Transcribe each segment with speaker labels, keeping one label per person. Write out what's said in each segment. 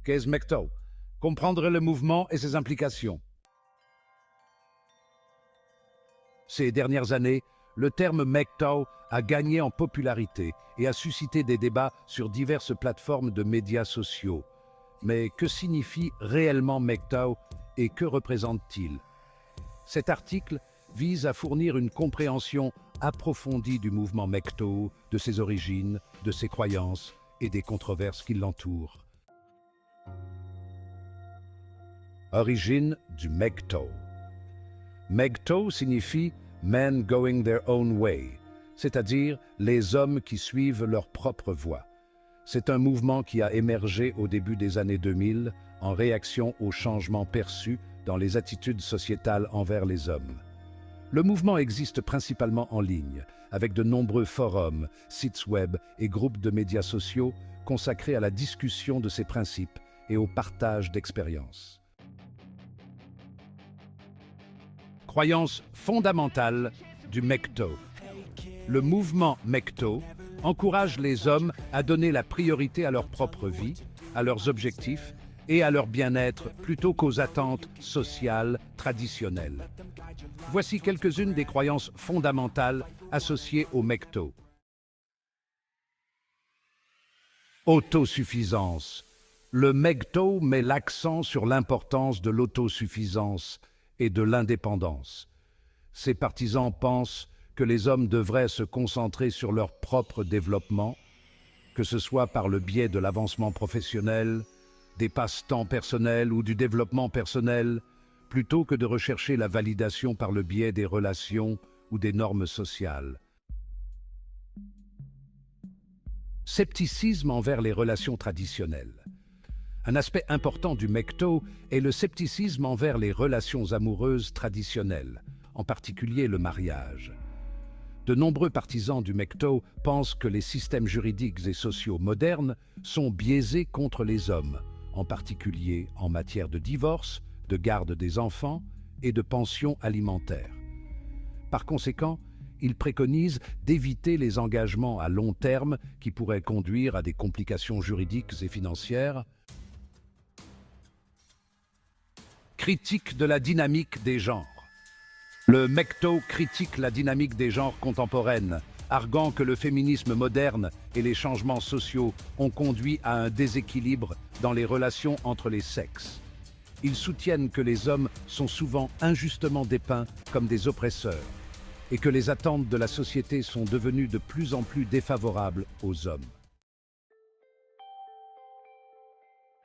Speaker 1: Qu'est-ce MGTOW? Comprendre le mouvement et ses implications. Ces dernières années, le terme MGTOW a gagné en popularité et a suscité des débats sur diverses plateformes de médias sociaux. Mais que signifie réellement MGTOW et que représente-t-il? Cet article vise à fournir une compréhension approfondie du mouvement MGTOW, de ses origines, de ses croyances et des controverses qui l'entourent. Origine du MGTOW. MGTOW signifie Men Going Their Own Way, c'est-à-dire les hommes qui suivent leur propre voie. C'est un mouvement qui a émergé au début des années 2000 en réaction aux changements perçus dans les attitudes sociétales envers les hommes. Le mouvement existe principalement en ligne, avec de nombreux forums, sites web et groupes de médias sociaux consacrés à la discussion de ces principes et au partage d'expériences. Croyance fondamentale du MGTOW. Le mouvement MGTOW encourage les hommes à donner la priorité à leur propre vie, à leurs objectifs et à leur bien-être plutôt qu'aux attentes sociales traditionnelles. Voici quelques-unes des croyances fondamentales associées au MGTOW. Autosuffisance. Le MGTOW met l'accent sur l'importance de l'autosuffisance et de l'indépendance. Ses partisans pensent que les hommes devraient se concentrer sur leur propre développement, que ce soit par le biais de l'avancement professionnel, des passe-temps personnels ou du développement personnel, plutôt que de rechercher la validation par le biais des relations ou des normes sociales. Scepticisme envers les relations traditionnelles. Un aspect important du MGTOW est le scepticisme envers les relations amoureuses traditionnelles, en particulier le mariage. De nombreux partisans du MGTOW pensent que les systèmes juridiques et sociaux modernes sont biaisés contre les hommes, en particulier en matière de divorce, de garde des enfants et de pension alimentaire. Par conséquent, ils préconisent d'éviter les engagements à long terme qui pourraient conduire à des complications juridiques et financières. Critique de la dynamique des genres. Le MGTOW critique la dynamique des genres contemporaines, arguant que le féminisme moderne et les changements sociaux ont conduit à un déséquilibre dans les relations entre les sexes. Ils soutiennent que les hommes sont souvent injustement dépeints comme des oppresseurs et que les attentes de la société sont devenues de plus en plus défavorables aux hommes.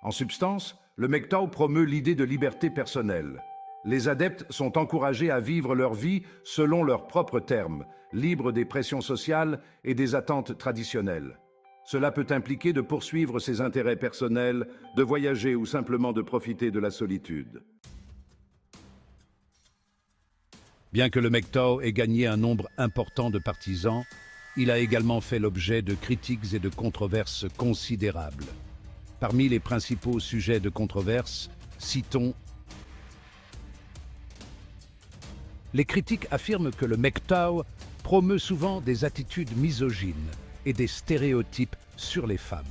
Speaker 1: En substance, le MGTOW promeut l'idée de liberté personnelle. Les adeptes sont encouragés à vivre leur vie selon leurs propres termes, libres des pressions sociales et des attentes traditionnelles. Cela peut impliquer de poursuivre ses intérêts personnels, de voyager ou simplement de profiter de la solitude. Bien que le MGTOW ait gagné un nombre important de partisans, il a également fait l'objet de critiques et de controverses considérables. Parmi les principaux sujets de controverse, citons. Les critiques affirment que le MGTOW promeut souvent des attitudes misogynes et des stéréotypes sur les femmes.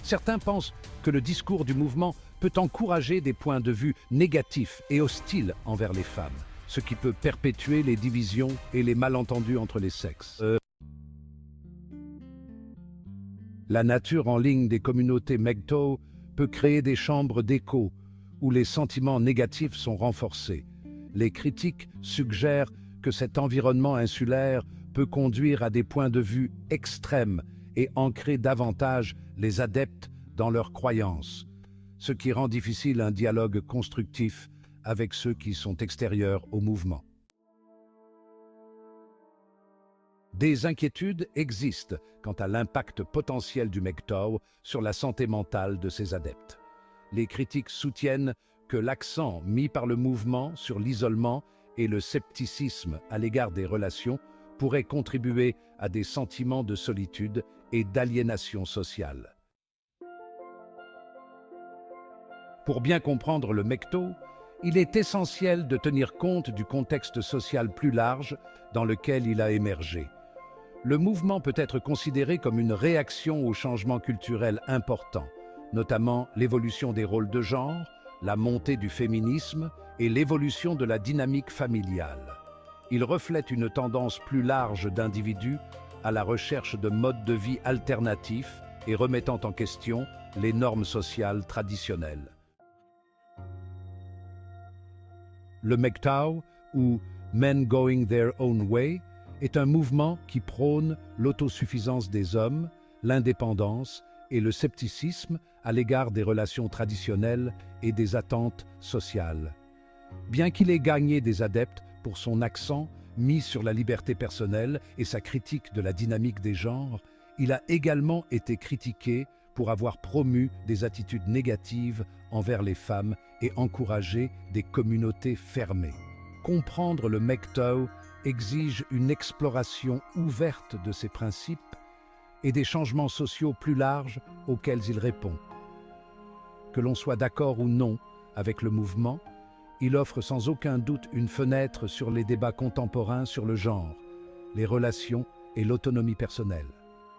Speaker 1: Certains pensent que le discours du mouvement peut encourager des points de vue négatifs et hostiles envers les femmes, ce qui peut perpétuer les divisions et les malentendus entre les sexes. La nature en ligne des communautés MGTOW peut créer des chambres d'écho où les sentiments négatifs sont renforcés. Les critiques suggèrent que cet environnement insulaire peut conduire à des points de vue extrêmes et ancrer davantage les adeptes dans leurs croyances, ce qui rend difficile un dialogue constructif avec ceux qui sont extérieurs au mouvement. Des inquiétudes existent quant à l'impact potentiel du MGTOW sur la santé mentale de ses adeptes. Les critiques soutiennent que l'accent mis par le mouvement sur l'isolement et le scepticisme à l'égard des relations pourrait contribuer à des sentiments de solitude et d'aliénation sociale. Pour bien comprendre le MGTOW, il est essentiel de tenir compte du contexte social plus large dans lequel il a émergé. Le mouvement peut être considéré comme une réaction aux changements culturels importants, notamment l'évolution des rôles de genre, la montée du féminisme et l'évolution de la dynamique familiale. Il reflète une tendance plus large d'individus à la recherche de modes de vie alternatifs et remettant en question les normes sociales traditionnelles. Le MGTOW, ou Men Going Their Own Way, est un mouvement qui prône l'autosuffisance des hommes, l'indépendance et le scepticisme à l'égard des relations traditionnelles et des attentes sociales. Bien qu'il ait gagné des adeptes pour son accent mis sur la liberté personnelle et sa critique de la dynamique des genres, il a également été critiqué pour avoir promu des attitudes négatives envers les femmes et encouragé des communautés fermées. Comprendre le MGTOW exige une exploration ouverte de ses principes et des changements sociaux plus larges auxquels il répond. Que l'on soit d'accord ou non avec le mouvement, il offre sans aucun doute une fenêtre sur les débats contemporains sur le genre, les relations et l'autonomie personnelle.